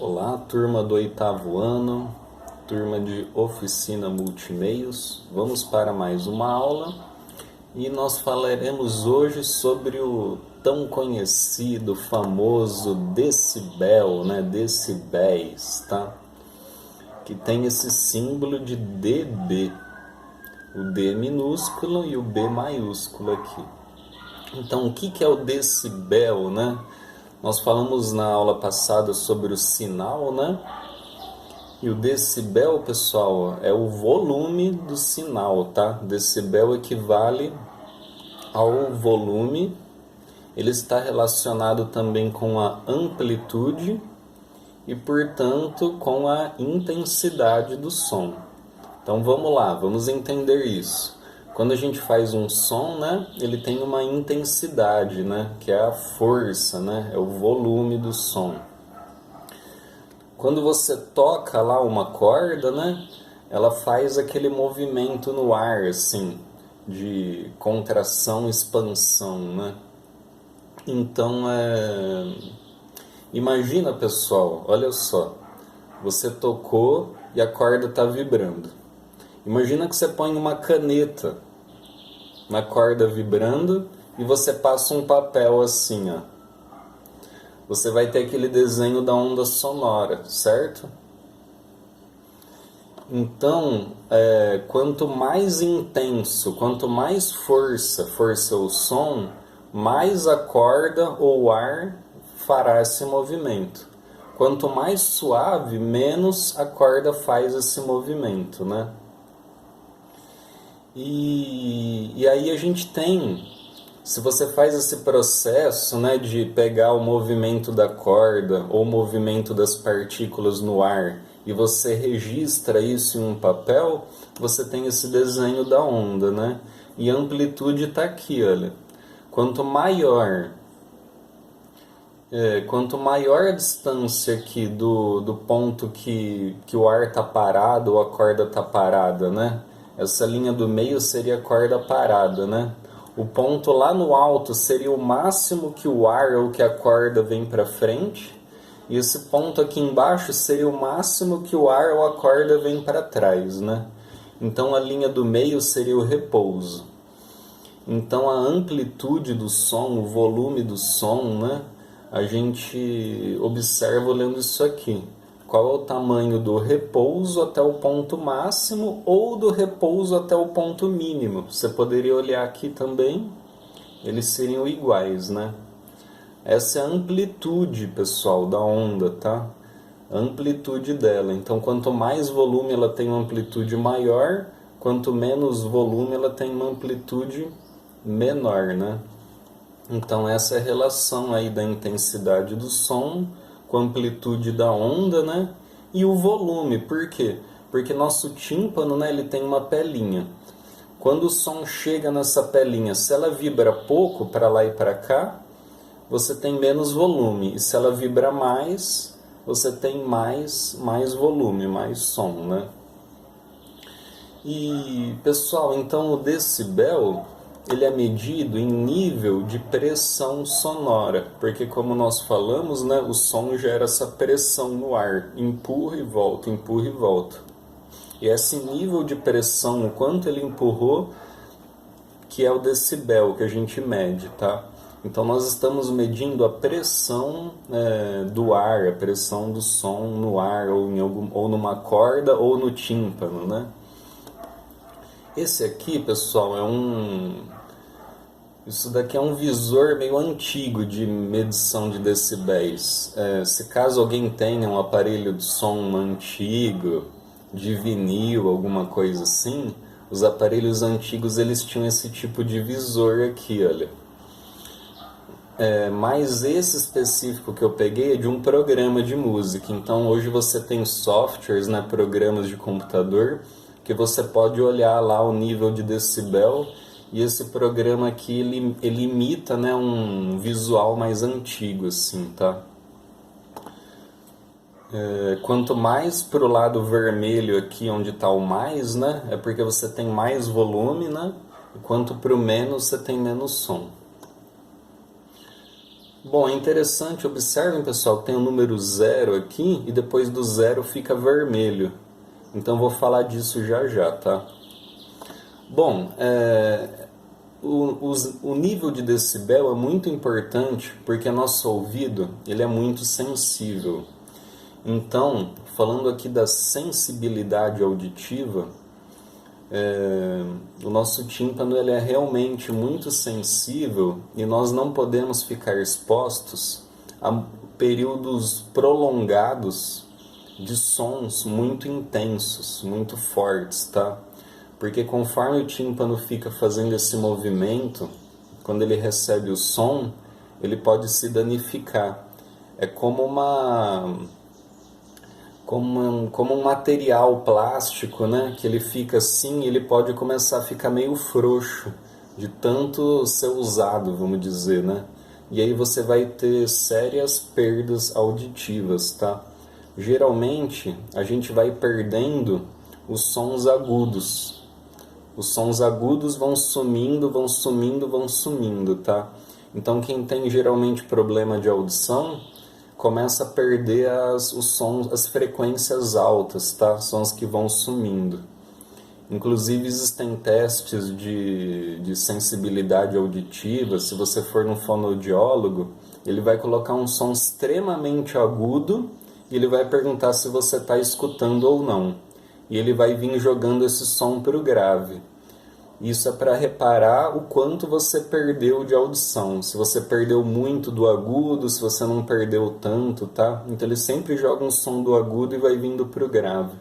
Olá, turma do oitavo ano, turma de oficina multimeios. Vamos para mais uma aula e nós falaremos hoje sobre o tão conhecido, famoso decibel, decibéis, tá? Que tem esse símbolo de dB, o D minúsculo e o B maiúsculo aqui. Então, o que é o decibel, né? Nós falamos na aula passada sobre o sinal, né? E o decibel, pessoal, é o volume do sinal, tá? Decibel equivale ao volume. Ele está relacionado também com a amplitude e, portanto, com a intensidade do som. Então, vamos lá, vamos entender isso. Quando a gente faz um som, né, ele tem uma intensidade, né, que é a força, né, é o volume do som. Quando você toca lá uma corda, né, ela faz aquele movimento no ar, assim, de contração e expansão, né. Então, imagina, pessoal, olha só, você tocou e a corda está vibrando. Imagina que você põe uma caneta na corda vibrando e você passa um papel assim, ó. Você vai ter aquele desenho da onda sonora, certo? Então, quanto mais intenso, quanto mais força o som, mais a corda ou o ar fará esse movimento. Quanto mais suave, menos a corda faz esse movimento, né? E aí a gente tem, se você faz esse processo, né, de pegar o movimento da corda ou o movimento das partículas no ar e você registra isso em um papel, você tem esse desenho da onda, né? E a amplitude está aqui, olha. Quanto maior a distância aqui do ponto que o ar está parado ou a corda está parada, né? Essa linha do meio seria a corda parada, né? O ponto lá no alto seria o máximo que o ar ou que a corda vem para frente. E esse ponto aqui embaixo seria o máximo que o ar ou a corda vem para trás, né? Então a linha do meio seria o repouso. Então a amplitude do som, o volume do som, né? A gente observa olhando isso aqui. Qual é o tamanho do repouso até o ponto máximo ou do repouso até o ponto mínimo? Você poderia olhar aqui também, eles seriam iguais, né? Essa é a amplitude, pessoal, da onda, tá? A amplitude dela. Então, quanto mais volume ela tem uma amplitude maior, quanto menos volume ela tem uma amplitude menor, né? Então, essa é a relação aí da intensidade do som com a amplitude da onda, né? E o volume, por quê? Porque nosso tímpano, né, ele tem uma pelinha. Quando o som chega nessa pelinha, se ela vibra pouco para lá e para cá, você tem menos volume. E se ela vibra mais, você tem mais volume, mais som, né? E, pessoal, então o decibel, ele é medido em nível de pressão sonora, porque como nós falamos, né, o som gera essa pressão no ar, empurra e volta, empurra e volta. E esse nível de pressão, o quanto ele empurrou, que é o decibel que a gente mede, tá? Então nós estamos medindo a pressão do ar, a pressão do som no ar, ou numa corda, ou no tímpano, né? Esse aqui, pessoal, isso daqui é um visor meio antigo de medição de decibéis. Se caso alguém tenha um aparelho de som antigo, de vinil, alguma coisa assim, os aparelhos antigos eles tinham esse tipo de visor aqui, olha. Mas esse específico que eu peguei é de um programa de música. Então hoje você tem softwares, né, programas de computador, que você pode olhar lá o nível de decibel. E esse programa aqui, ele imita, né, um visual mais antigo, assim, tá? Quanto mais pro lado vermelho aqui, onde está o mais, né, é porque você tem mais volume, né? E quanto pro menos, você tem menos som. Bom, é interessante, observem pessoal, que tem o número zero aqui e depois do zero fica vermelho. Então vou falar disso já já, tá? Bom, o nível de decibel é muito importante porque nosso ouvido ele é muito sensível. Então, falando aqui da sensibilidade auditiva, o nosso tímpano ele é realmente muito sensível e nós não podemos ficar expostos a períodos prolongados de sons muito intensos, muito fortes, tá? Porque conforme o tímpano fica fazendo esse movimento, quando ele recebe o som, ele pode se danificar. É como um material plástico, né? Que ele fica assim, ele pode começar a ficar meio frouxo de tanto ser usado, vamos dizer, né? E aí você vai ter sérias perdas auditivas, tá? Geralmente a gente vai perdendo os sons agudos. Os sons agudos vão sumindo, vão sumindo, vão sumindo, tá? Então quem tem geralmente problema de audição começa a perder os sons, as frequências altas, tá? São as que vão sumindo. Inclusive existem testes de sensibilidade auditiva. Se você for num fonoaudiólogo, ele vai colocar um som extremamente agudo e ele vai perguntar se você está escutando ou não. E ele vai vir jogando esse som para o grave. Isso é para reparar o quanto você perdeu de audição. Se você perdeu muito do agudo, se você não perdeu tanto, tá? Então ele sempre joga um som do agudo e vai vindo para o grave.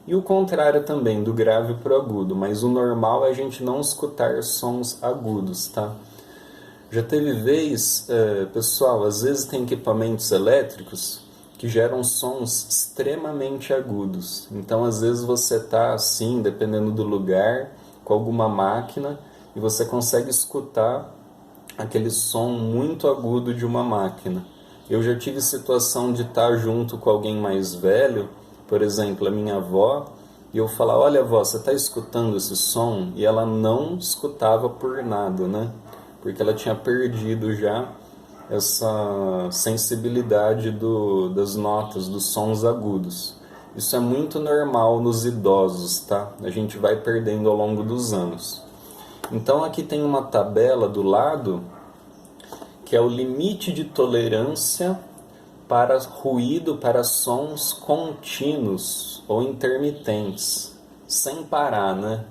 E o contrário também, do grave para o agudo. Mas o normal é a gente não escutar sons agudos, tá? Já teve vez, pessoal, às vezes tem equipamentos elétricos que geram sons extremamente agudos. Então às vezes você tá assim, dependendo do lugar, com alguma máquina e você consegue escutar aquele som muito agudo de uma máquina. Eu já tive situação de estar junto com alguém mais velho, por exemplo, a minha avó, e eu falar, olha avó, você está escutando esse som? E ela não escutava por nada, né? Porque ela tinha perdido já essa sensibilidade das notas, dos sons agudos. Isso é muito normal nos idosos, tá? A gente vai perdendo ao longo dos anos. Então aqui tem uma tabela do lado que é o limite de tolerância para ruído, para sons contínuos ou intermitentes, sem parar, né?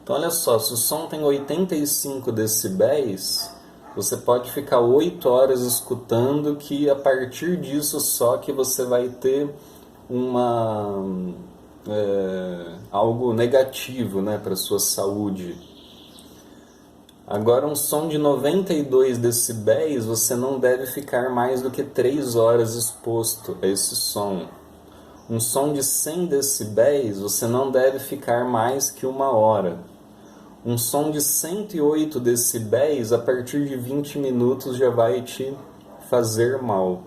Então olha só, se o som tem 85 decibéis, você pode ficar 8 horas escutando que a partir disso só que você vai ter algo negativo, né, para a sua saúde. Agora um som de 92 decibéis, você não deve ficar mais do que 3 horas exposto a esse som. Um som de 100 decibéis, você não deve ficar mais que 1 hora. Um som de 108 decibéis, a partir de 20 minutos já vai te fazer mal.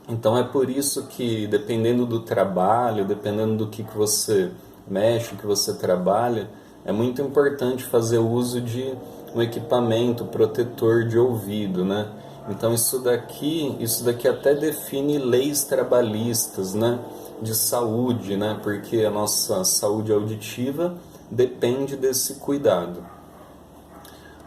Então é por isso que, dependendo do trabalho, dependendo do que você mexe, que você trabalha, é muito importante fazer uso de um equipamento protetor de ouvido, né? Então isso daqui até define leis trabalhistas, né? De saúde, né? Porque a nossa saúde auditiva depende desse cuidado.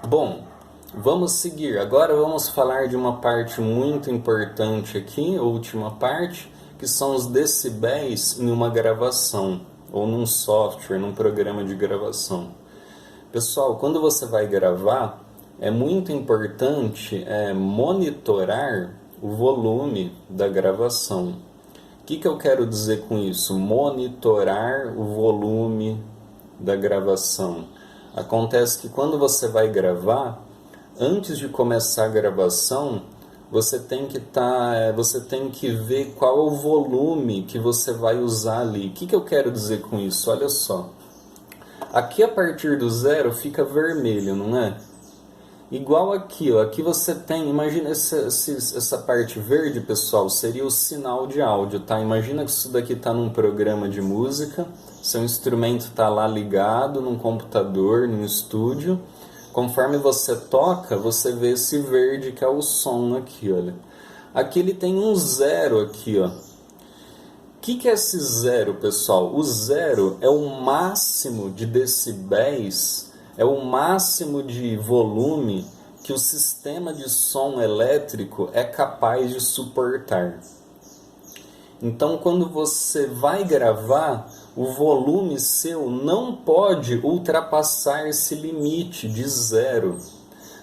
Bom, vamos seguir. Agora vamos falar de uma parte muito importante aqui, a última parte, que são os decibéis em uma gravação, ou num software, num programa de gravação. Pessoal, quando você vai gravar, é muito importante monitorar o volume da gravação. O que eu quero dizer com isso? Monitorar o volume da gravação. Acontece que quando você vai gravar, antes de começar a gravação, você tem que ver qual é o volume que você vai usar ali. O que eu quero dizer com isso? Olha só. Aqui a partir do zero fica vermelho, não é? Igual aqui, ó. Aqui você tem, imagina essa parte verde, pessoal, seria o sinal de áudio, tá? Imagina que isso daqui está num programa de música, seu instrumento está lá ligado num computador, num estúdio. Conforme você toca, você vê esse verde que é o som aqui, olha. Aqui ele tem um zero aqui, ó. O que é esse zero, pessoal? O zero é o máximo de decibéis, é o máximo de volume que o sistema de som elétrico é capaz de suportar. Então, quando você vai gravar, o volume seu não pode ultrapassar esse limite de zero.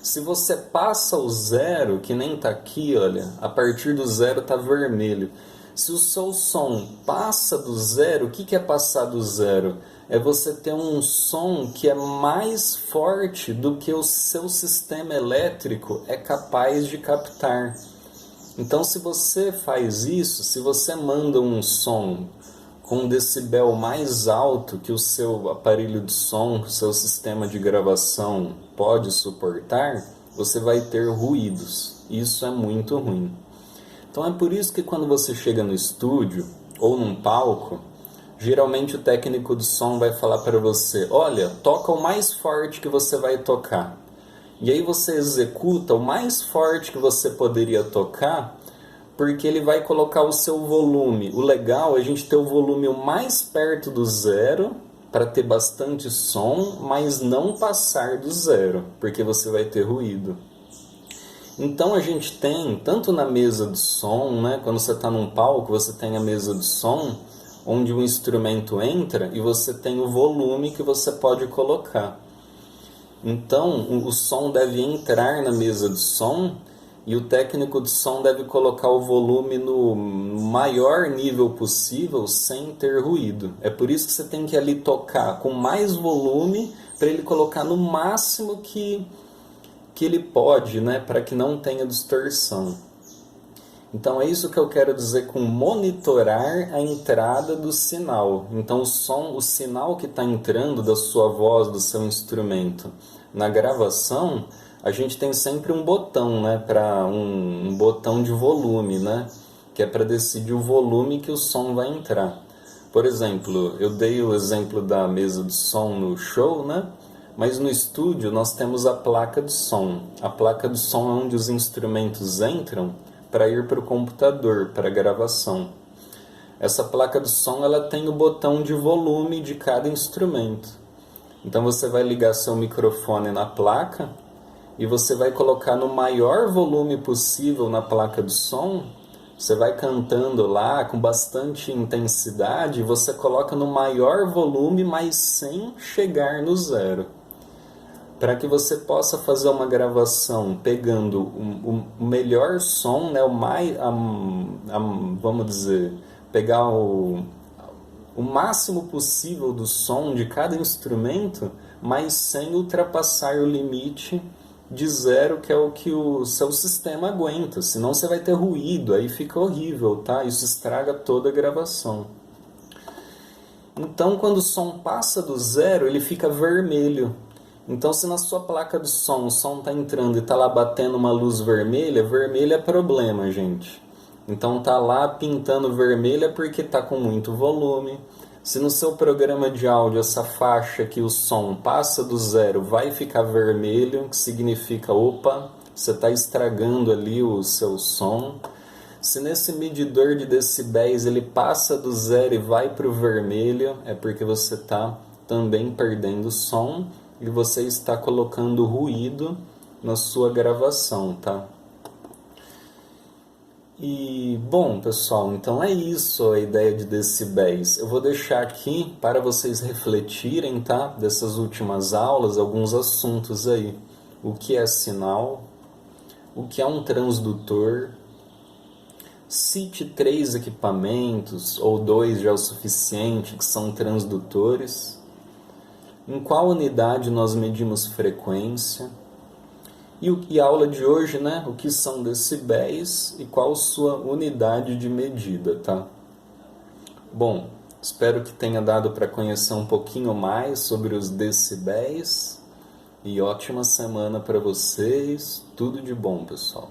Se você passa o zero, que nem está aqui, olha, a partir do zero está vermelho. Se o seu som passa do zero, o que é passar do zero? É você ter um som que é mais forte do que o seu sistema elétrico é capaz de captar. Então, se você faz isso, se você manda um som com um decibel mais alto que o seu aparelho de som, o seu sistema de gravação pode suportar, você vai ter ruídos. Isso é muito ruim. Então é por isso que quando você chega no estúdio ou num palco, geralmente o técnico de som vai falar para você: olha, toca o mais forte que você vai tocar. E aí você executa o mais forte que você poderia tocar, porque ele vai colocar o seu volume. O legal é a gente ter o volume o mais perto do zero, para ter bastante som, mas não passar do zero, porque você vai ter ruído. Então a gente tem, tanto na mesa de som, né, quando você está num palco, você tem a mesa de som, onde o instrumento entra e você tem o volume que você pode colocar. Então o som deve entrar na mesa de som e o técnico de som deve colocar o volume no maior nível possível sem ter ruído. É por isso que você tem que ali tocar com mais volume para ele colocar no máximo que ele pode, né, para que não tenha distorção. Então é isso que eu quero dizer com monitorar a entrada do sinal. Então o sinal que está entrando da sua voz, do seu instrumento na gravação, a gente tem sempre um botão, né, para um botão de volume, né, que é para decidir o volume que o som vai entrar. Por exemplo, eu dei o exemplo da mesa de som no show, né? Mas no estúdio nós temos a placa de som. A placa de som é onde os instrumentos entram para ir para o computador, para a gravação. Essa placa de som ela tem o botão de volume de cada instrumento. Então você vai ligar seu microfone na placa e você vai colocar no maior volume possível na placa de som. Você vai cantando lá com bastante intensidade e você coloca no maior volume, mas sem chegar no zero. Para que você possa fazer uma gravação pegando o melhor som, né, vamos dizer, pegar o máximo possível do som de cada instrumento, mas sem ultrapassar o limite de zero, que é o que o seu sistema aguenta. Senão você vai ter ruído, aí fica horrível, tá? Isso estraga toda a gravação. Então, quando o som passa do zero, ele fica vermelho. Então, se na sua placa de som o som está entrando e está lá batendo uma luz vermelha, vermelho é problema, gente. Então, tá lá pintando vermelho é porque está com muito volume. Se no seu programa de áudio essa faixa que o som passa do zero vai ficar vermelho, que significa, opa, você está estragando ali o seu som. Se nesse medidor de decibéis ele passa do zero e vai para o vermelho, é porque você está também perdendo som e você está colocando ruído na sua gravação, tá? E, bom, pessoal, então é isso a ideia de decibéis. Eu vou deixar aqui para vocês refletirem, tá? Dessas últimas aulas, alguns assuntos aí. O que é sinal? O que é um transdutor? Cite 3 equipamentos, ou 2 já é o suficiente, que são transdutores. Em qual unidade nós medimos frequência? E a aula de hoje, né? O que são decibéis e qual sua unidade de medida, tá? Bom, espero que tenha dado para conhecer um pouquinho mais sobre os decibéis e ótima semana para vocês. Tudo de bom, pessoal.